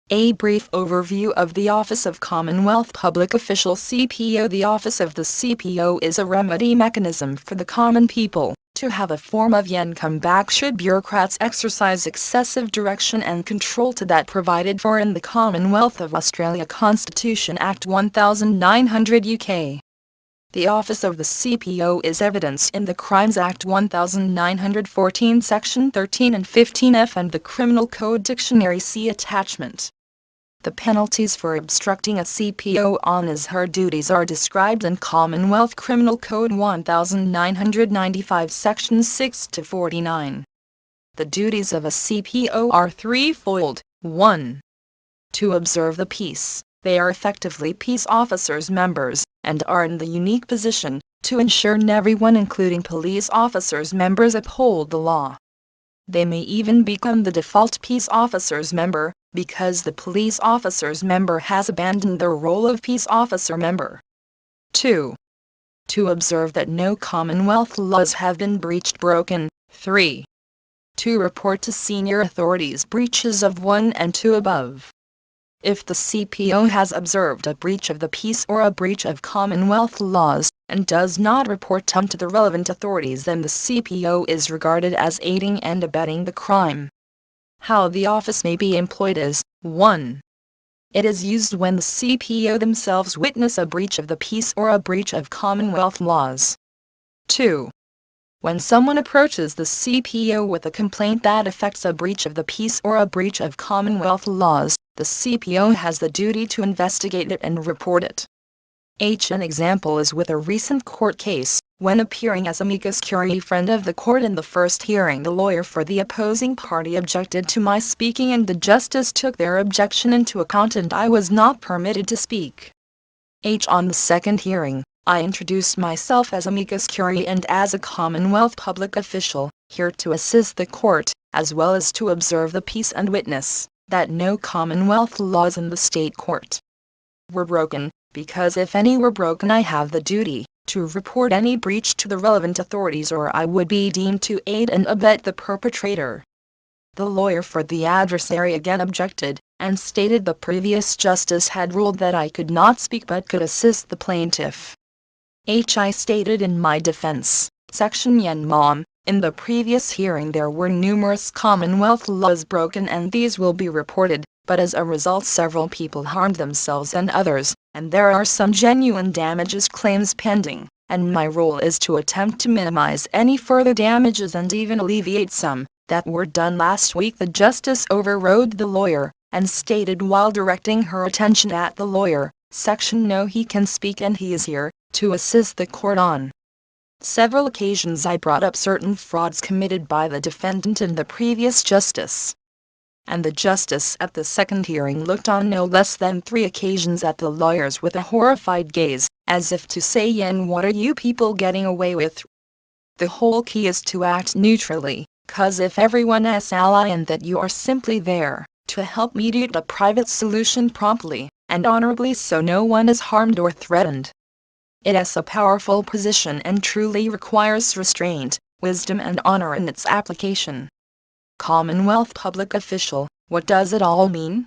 A brief overview of the Office of Commonwealth Public Official (CPO). The Office of the CPO is a remedy mechanism for the common people to have a form of income back should bureaucrats exercise excessive direction and control to that provided for in the Commonwealth of Australia Constitution Act 1900 UK. The office of the CPO is evidenced in the Crimes Act 1914 Section 13 and 15F and the Criminal Code Dictionary. See attachment. The penalties for obstructing a CPO on his/her duties are described in Commonwealth Criminal Code 1995 Sections 6 to 49. The duties of a CPO are threefold. 1. To observe the peace. They are effectively peace officers members, and are in the unique position to ensure everyone including police officers members uphold the law. They may even become the default peace officers member, because the police officers member has abandoned their role of peace officer member. 2. To observe that no Commonwealth laws have been broken. 3. To report to senior authorities breaches of 1 and 2 above. If the CPO has observed a breach of the peace or a breach of Commonwealth laws, and does not report them to the relevant authorities, then the CPO is regarded as aiding and abetting the crime. How the office may be employed is, 1. It is used when the CPO themselves witness a breach of the peace or a breach of Commonwealth laws. 2. When someone approaches the CPO with a complaint that affects a breach of the peace or a breach of Commonwealth laws, the CPO has the duty to investigate it and report it. An example is with a recent court case, when appearing as amicus curiae friend of the court in the first hearing, the lawyer for the opposing party objected to my speaking and the justice took their objection into account and I was not permitted to speak. On the second hearing, I introduced myself as amicus curiae and as a Commonwealth public official, here to assist the court, as well as to observe the peace and witness that no Commonwealth laws in the state court were broken, because if any were broken I have the duty to report any breach to the relevant authorities or I would be deemed to aid and abet the perpetrator. The lawyer for the adversary again objected, and stated the previous justice had ruled that I could not speak but could assist the plaintiff. I stated in my defense, Section Yen Mom, in the previous hearing there were numerous Commonwealth laws broken and these will be reported, but as a result several people harmed themselves and others, and there are some genuine damages claims pending, and my role is to attempt to minimize any further damages and even alleviate some that were done last week. The justice overrode the lawyer, and stated while directing her attention at the lawyer, Section No, he can speak and he is here to assist the court on several occasions. I brought up certain frauds committed by the defendant and the previous justice, and the justice at the second hearing looked on no less than 3 occasions at the lawyers with a horrified gaze, as if to say, Yen, what are you people getting away with? The whole key is to act neutrally, cause if everyone is ally and that you are simply there to help mediate a private solution promptly and honorably so no one is harmed or threatened. It is a powerful position and truly requires restraint, wisdom and honor in its application. Commonwealth public official, what does it all mean?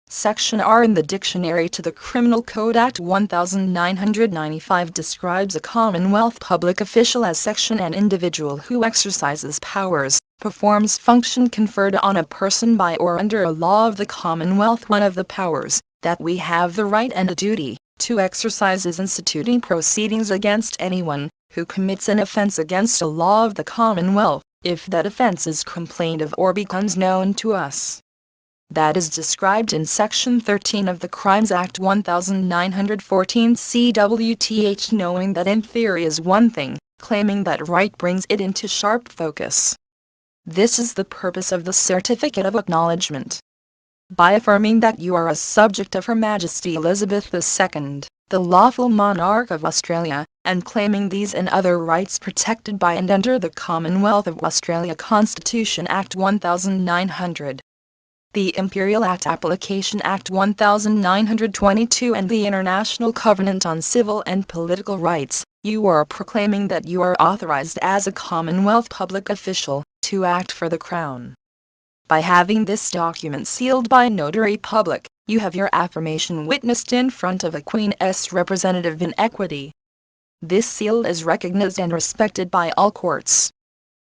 Section R in the dictionary to the Criminal Code Act 1995 describes a Commonwealth public official as section an individual who exercises powers, performs function conferred on a person by or under a law of the Commonwealth. One of the powers that we have the right and a duty to exercise is instituting proceedings against anyone who commits an offense against a law of the Commonwealth, if that offense is complained of or becomes known to us. That is described in Section 13 of the Crimes Act 1914 CWTH. Knowing that in theory is one thing, claiming that right brings it into sharp focus. This is the purpose of the Certificate of Acknowledgement. By affirming that you are a subject of Her Majesty Elizabeth II, the lawful monarch of Australia, and claiming these and other rights protected by and under the Commonwealth of Australia Constitution Act 1900. The Imperial Act Application Act 1922 and the International Covenant on Civil and Political Rights, you are proclaiming that you are authorized as a Commonwealth public official to act for the Crown. By having this document sealed by notary public, you have your affirmation witnessed in front of a Queen's representative in equity. This seal is recognized and respected by all courts.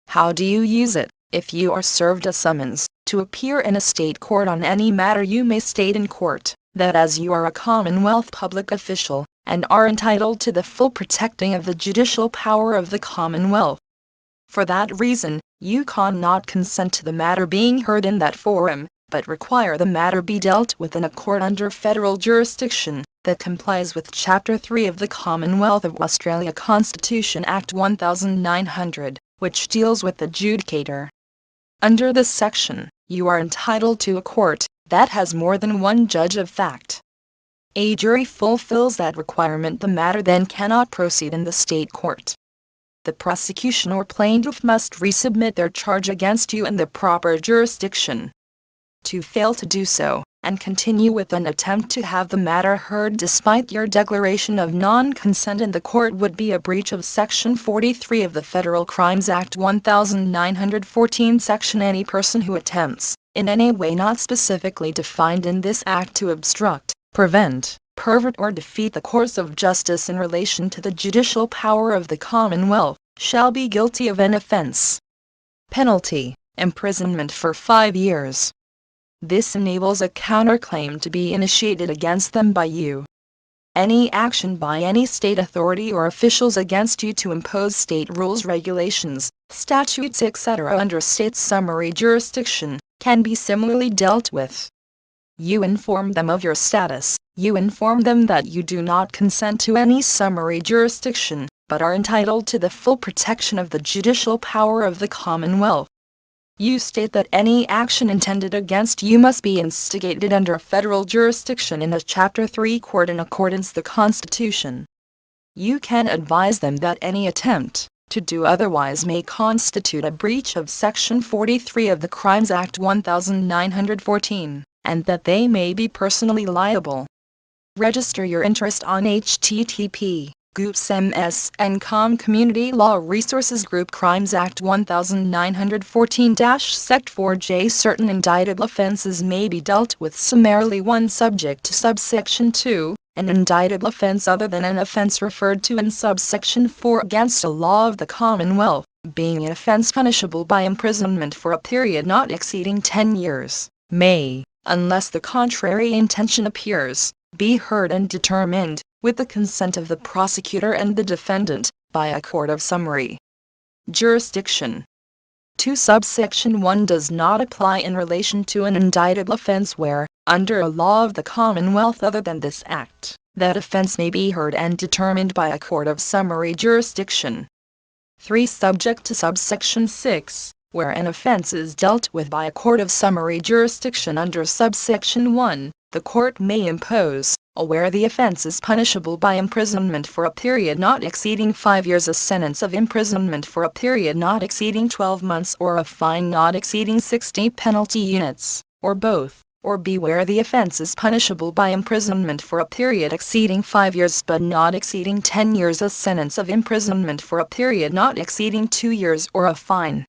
How do you use it? If you are served a summons to appear in a state court on any matter, you may state in court that as you are a Commonwealth public official, and are entitled to the full protecting of the judicial power of the Commonwealth. For that reason, you cannot consent to the matter being heard in that forum, but require the matter be dealt with in a court under federal jurisdiction that complies with Chapter 3 of the Commonwealth of Australia Constitution Act 1900, which deals with the judicator. Under this section, you are entitled to a court that has more than one judge of fact. A jury fulfills that requirement, the matter then cannot proceed in the state court. The prosecution or plaintiff must resubmit their charge against you in the proper jurisdiction. To fail to do so, and continue with an attempt to have the matter heard despite your declaration of non-consent in the court would be a breach of Section 43 of the Federal Crimes Act 1914. Section Any person who attempts, in any way not specifically defined in this act, to obstruct, prevent, pervert or defeat the course of justice in relation to the judicial power of the Commonwealth, shall be guilty of an offense. Penalty: imprisonment for 5 years. This enables a counterclaim to be initiated against them by you. Any action by any state authority or officials against you to impose state rules, regulations, statutes, etc. under state summary jurisdiction can be similarly dealt with. You inform them of your status. You inform them that you do not consent to any summary jurisdiction, but are entitled to the full protection of the judicial power of the Commonwealth. You state that any action intended against you must be instigated under federal jurisdiction in a Chapter 3 court in accordance with the Constitution. You can advise them that any attempt to do otherwise may constitute a breach of Section 43 of the Crimes Act 1914, and that they may be personally liable. Register your interest on http://goops.ms/ncom Community Law Resources Group Crimes Act 1914-Sect 4J. Certain indicted offenses may be dealt with summarily. 1. Subject to subsection 2, an indicted offense other than an offense referred to in subsection 4 against a law of the Commonwealth, being an offense punishable by imprisonment for a period not exceeding 10 years, may, unless the contrary intention appears, be heard and determined, with the consent of the prosecutor and the defendant, by a court of summary jurisdiction. 2. Subsection 1 does not apply in relation to an indicted offense where, under a law of the Commonwealth other than this Act, that offense may be heard and determined by a court of summary jurisdiction. 3. Subject to subsection 6, where an offense is dealt with by a court of summary jurisdiction under subsection 1, the court may impose, where the offense is punishable by imprisonment for a period not exceeding 5 years, a sentence of imprisonment for a period not exceeding 12 months, or a fine not exceeding 60 penalty units, or both, or B, where the offense is punishable by imprisonment for a period exceeding 5 years but not exceeding 10 years, a sentence of imprisonment for a period not exceeding 2 years, or a fine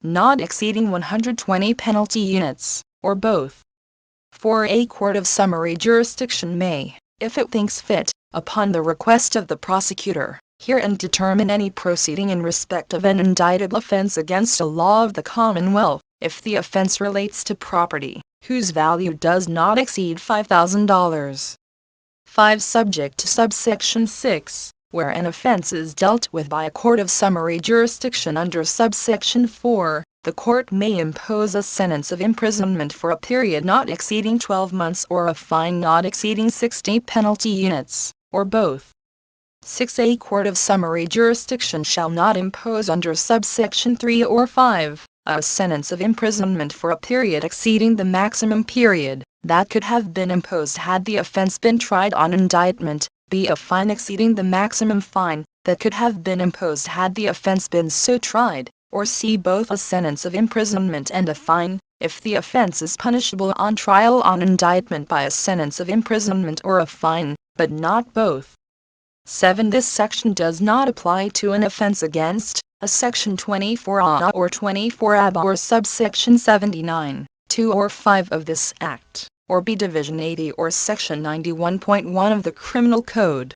not exceeding 120 penalty units, or both. 4. A court of summary jurisdiction may, if it thinks fit, upon the request of the prosecutor, hear and determine any proceeding in respect of an indicted offense against a law of the Commonwealth, if the offense relates to property whose value does not exceed $5,000. 5. Subject to subsection 6, where an offense is dealt with by a court of summary jurisdiction under subsection 4, the court may impose a sentence of imprisonment for a period not exceeding 12 months, or a fine not exceeding 60 penalty units, or both. 6. A court of summary jurisdiction shall not impose under subsection 3 or 5, a sentence of imprisonment for a period exceeding the maximum period that could have been imposed had the offense been tried on indictment, B, a fine exceeding the maximum fine that could have been imposed had the offense been so tried, or C, both a sentence of imprisonment and a fine, if the offense is punishable on trial on indictment by a sentence of imprisonment or a fine, but not both. 7. This section does not apply to an offense against a section 24a or 24ab or subsection 79, 2 or 5 of this Act, or b division 80 or section 91.1 of the Criminal Code.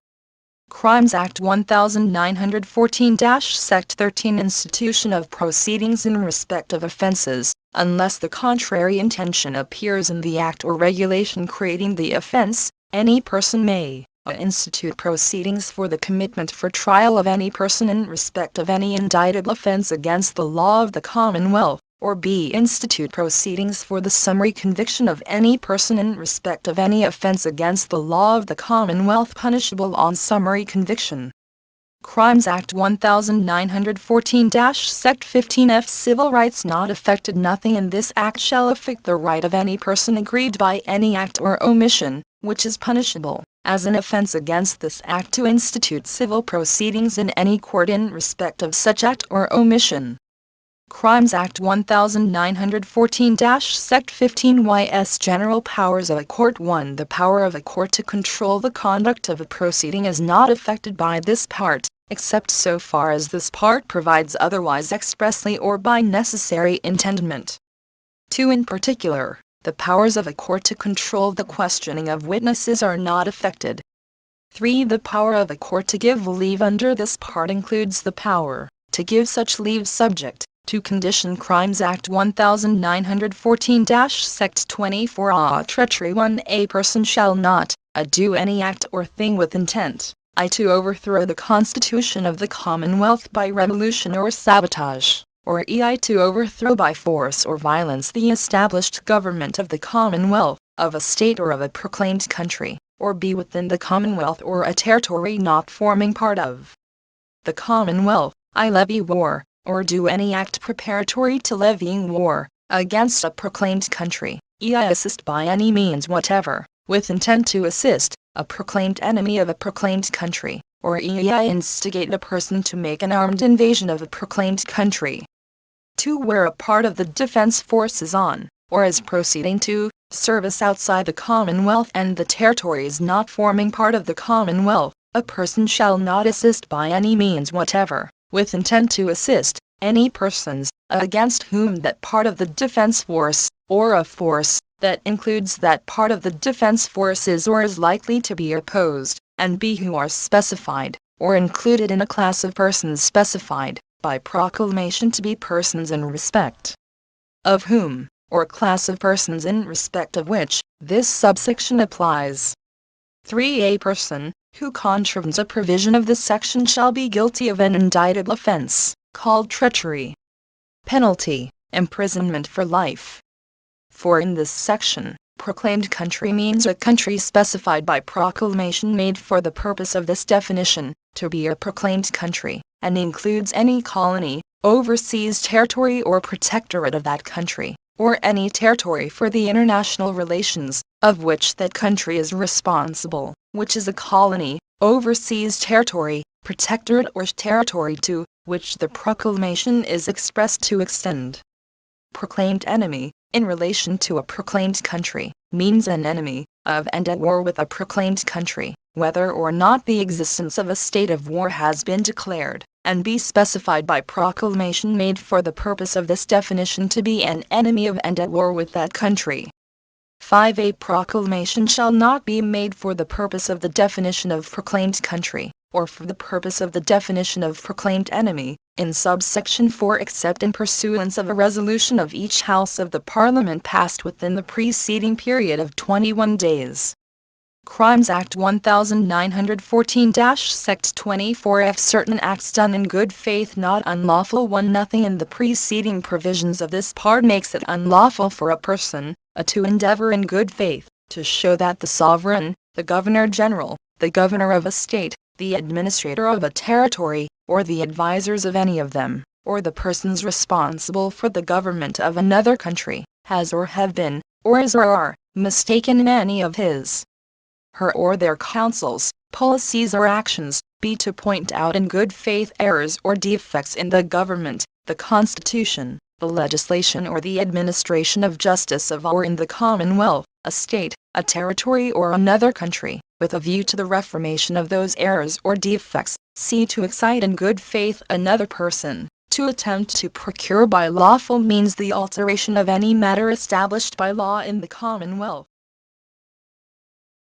Crimes Act 1914-Sect 13 Institution of proceedings in respect of offenses, unless the contrary intention appears in the act or regulation creating the offense, any person may institute proceedings for the commitment for trial of any person in respect of any indicted offense against the law of the Commonwealth, or b. institute proceedings for the summary conviction of any person in respect of any offense against the law of the Commonwealth punishable on summary conviction. Crimes Act 1914-Sect 15F Civil rights not affected. Nothing in this Act shall affect the right of any person aggrieved by any act or omission, which is punishable, as an offense against this Act, to institute civil proceedings in any court in respect of such act or omission. Crimes Act 1914-Sect 15 YS General Powers of a Court 1. The power of a court to control the conduct of a proceeding is not affected by this part, except so far as this part provides otherwise expressly or by necessary intendment. 2. In particular, the powers of a court to control the questioning of witnesses are not affected. 3. The power of a court to give leave under this part includes the power to give such leave subject to condition. Crimes Act 1914-Sect 24a Treachery 1. A person shall not do any act or thing with intent to overthrow the Constitution of the Commonwealth by revolution or sabotage, or to overthrow by force or violence the established government of the Commonwealth, of a state or of a proclaimed country, or be within the Commonwealth or a territory not forming part of the Commonwealth, levy war, or do any act preparatory to levying war against a proclaimed country, assist by any means whatever, with intent to assist a proclaimed enemy of a proclaimed country, or instigate a person to make an armed invasion of a proclaimed country. 2. Where a part of the defense force is on, or is proceeding to, service outside the Commonwealth and the territories not forming part of the Commonwealth, a person shall not assist by any means whatever, with intent to assist, any persons, against whom that part of the defense force, or a force, that includes that part of the defense force is or is likely to be opposed, and b. who are specified, or included in a class of persons specified, by proclamation to be persons in respect of whom, or class of persons in respect of which, this subsection applies. 3. A person who contravenes a provision of this section shall be guilty of an indicted offense, called treachery. Penalty: imprisonment for life. 4. In this section, proclaimed country means a country specified by proclamation made for the purpose of this definition, to be a proclaimed country, and includes any colony, overseas territory or protectorate of that country, or any territory for the international relations, of which that country is responsible, which is a colony, overseas territory, protectorate or territory to which the proclamation is expressed to extend. Proclaimed enemy, in relation to a proclaimed country, means an enemy of and at war with a proclaimed country, whether or not the existence of a state of war has been declared, and be specified by proclamation made for the purpose of this definition to be an enemy of and at war with that country. 5. A proclamation shall not be made for the purpose of the definition of proclaimed country, or for the purpose of the definition of proclaimed enemy, in subsection 4 except in pursuance of a resolution of each House of the Parliament passed within the preceding period of 21 days. Crimes Act 1914-Sect 24F Certain acts done in good faith not unlawful. 1. Nothing in the preceding provisions of this part makes it unlawful for a person to endeavor in good faith to show that the sovereign, the governor-general, the governor of a state, the administrator of a territory, or the advisers of any of them, or the persons responsible for the government of another country, has or have been, or is or are, mistaken in any of his, her or their counsels, policies or actions, be to point out in good faith errors or defects in the government, the Constitution, the legislation or the administration of justice of or in the Commonwealth, a state, a territory or another country, with a view to the reformation of those errors or defects, to excite in good faith another person, To attempt to procure by lawful means the alteration of any matter established by law in the Commonwealth.